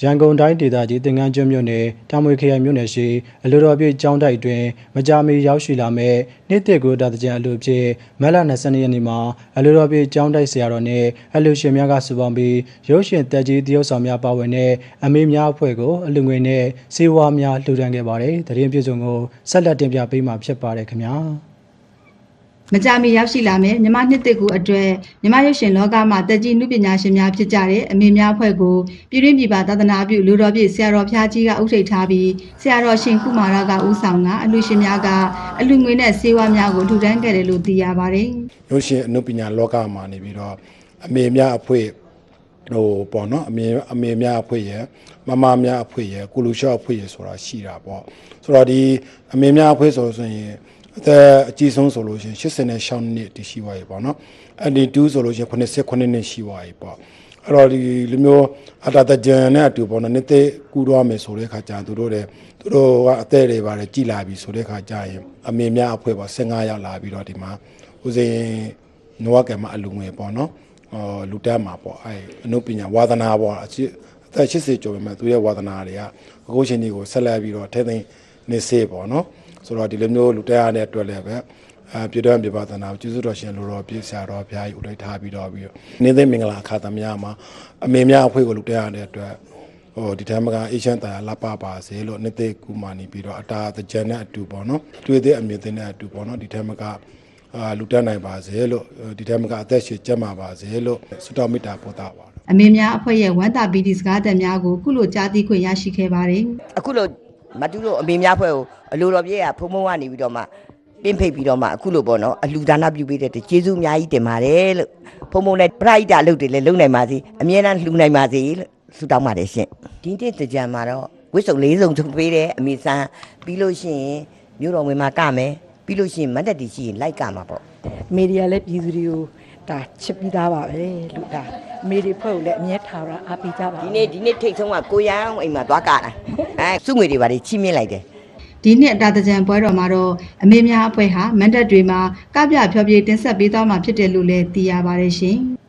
ရန်ကုန်တိုင်းဒေသကြီးသင်္ကန်းကျွန်းမြို့နယ်တာမွေခရိုင်မြို့နယ်ရှိအလူတော်ပြည့်ကျောင်းတိုက်တွင်မကြာမီရောက်ရှိလာမဲ့နေ့တစ်ကိုတာတကြံအလူဖြစ်မက်လ22ရက်နေ့မှာအလူတော်ပြည့်ကျောင်းတိုက်ဆရာတော်နဲ့အလူရှင်များကစုပေါင်းပြီးရုပ်ရှင်တက်ကြီးတရုတ်ဆောင်များပါဝင်တဲ့အမေများအဖွဲ့ကိုအလူငွေနဲ့စေဝါများလှူဒါန်းခဲ့ပါတယ်။သတင်းပြည့်စုံကိုဆက်လက်တင်ပြပေးမှာဖြစ်ပါတယ်ခင်ဗျာ။မကြာမီရောက်ရှိလာမယ်မြမနှစ်တစ်ကူအတွက်မြမရုပ်ရှင်လောကမှာတက်ကြီးနုပညာရှင်များဖြစ်ကြတဲ့အမေများအဖွဲ့ကိုပြည်တွင်းပြည်ပသာသနာပြုလူတော်ပြည့်ဆရာတော်ဖျားကြီးကအုပ်ထိပ်ထားပြီးဆရာတော်ရှင်ကုမာရကဦးဆောင်ကအလူရှင်များကအလူငွေနဲ့စေဝါများကိုထူထမ်းခဲ့တယ်လို့သိရပါတယ်။ရုပ်ရှင်အနုပညာလောကမှာနေပြီးတော့အမေများအဖွဲ့ပေါ့နော်အမေများအဖွဲ့ရယ်မမများအဖွဲ့ရယ်ကုလူရှော့အဖွဲ့ရယ်ဆိုတာရှိတာပေါ့ဆိုတော့ဒီအမေများအဖွဲ့ဆိုရင်အသက်အကြီးဆုံးဆိုလို့ရှိရင်86နှစ်တည်ရှိပါပြီပေါ့နော်အဲ့ဒီ2ဆိုလို့ရှိရင်89နှစ်ရှိပါပြီပေါ့အဲ့တော့ဒီလူမျိုးအတာတကြံနဲ့အတူပေါ့နော်နေ့သက်ကူတော့မယ်ဆိုတဲ့ခါကျသူတို့ကအသက်တွေပါတယ်ကြည်လာပြီဆိုတဲ့ခါကျရင်အမေများအဖွဲ့ပေါ့15ရောက်လာပြီးတော့ဒီမှာဦးစိန်နဝကံမှာအလူငွေပေါ့နော်လူတက်မှာပေါ့အဲ့အနုပညာဝါသနာပေါ့အသက်80ကျော်ပြီမဲ့သူရဲ့ဝါသနာတွေကအခုချိန်ကြီးကိုဆက်လက်ပြီးတော့ထဲသိနေစေပေါ့နော်ဆိုတော့ဒီလိုမျိုးလူတက်ရတဲ့အတွက်လည်းပဲပြည်တော်ပြည်ပသနာကျေးဇူးတော်ရှင်လူတော်ပြည့်ဆရာတော်ဘုရားကြီးဥလိုက်ထားပြီးတော့နေ့သိမင်္ဂလာအခါသမယမှာအမေများအဖွဲ့ကိုလူတက်ရတဲ့အတွက်ဒီထမ်းမကအေရှန်တာလပပါစေလို့နေ့သိကူမာနေပြီးတော့အတာတကြံနဲ့အတူပေါ့နော်တွေ့တဲ့အမြင်သိတဲ့အတူပေါ့နော်ဒီထမ်းမကလူတက်နိုင်ပါစေလို့ဒီထမ်းမကအသက်ရှင်ကျန်းမာပါစေလို့ဆုတောင်းမေတ္တာပို့တာပါအမေများအဖွဲ့ရဲ့ဝမ်းသာပီတိစကားတန်များကိုခုလိုကြားသိခွင့်ရရှိခဲ့ပါတယ်အခုလိုမတူလို့အမေများဖွဲ့ကိုအလိုတော်ပြည့်ကဖုံဖုံကနေပြီးတော့မှပင်းဖိတ်ပြီးတော့မှအခုလိုပေါ့နော်အလူဒါနပြုပေးတဲ့ကျေးဇူးအများကြီးတင်ပါတယ်လို့ဖုံဖုံနဲ့ပရိဒအလုပ်တွေလည်းလုပ်နိုင်ပါစေအမြဲတမ်းလှူနိုင်ပါစေလို့ဆုတောင်းပါတယ်ရှင်ဒီနေ့တကြံမှာတော့ဝစ်စုံ၄စုံထုတ်ပေးတယ်အမေဆန်းပြီးလို့ရှိရင်မြို့တော်ဝင်မှာကမယ်ပြီးလို့ရှိရင်မတ်တက်တီရှိရင်လိုက်ကမှာပေါ့အမေတွေကလည်းပြည်သူတွေကိုဒါချစ်ပြီးသားပါပဲလို့ဒါအမေတွေဖွဲ့ကိုလည်းအမြဲထားတာအားပေးကြပါဒီနေ့ထိတ်ဆုံးကကိုရန်အိမ်မှာသွားကတာစုငွေတွေပါချိမြင့်လိုက်တယ်ဒီနှစ်အတာတကြံပွဲတော်မှာတော့အမေများအဖွဲ့ဟာမန်တက်တွေမှာကပြဖျော်ဖြေတင်ဆက်ပေးသွားမှာဖြစ်တယ်လို့လည်းသိရပါတယ်ရှင်။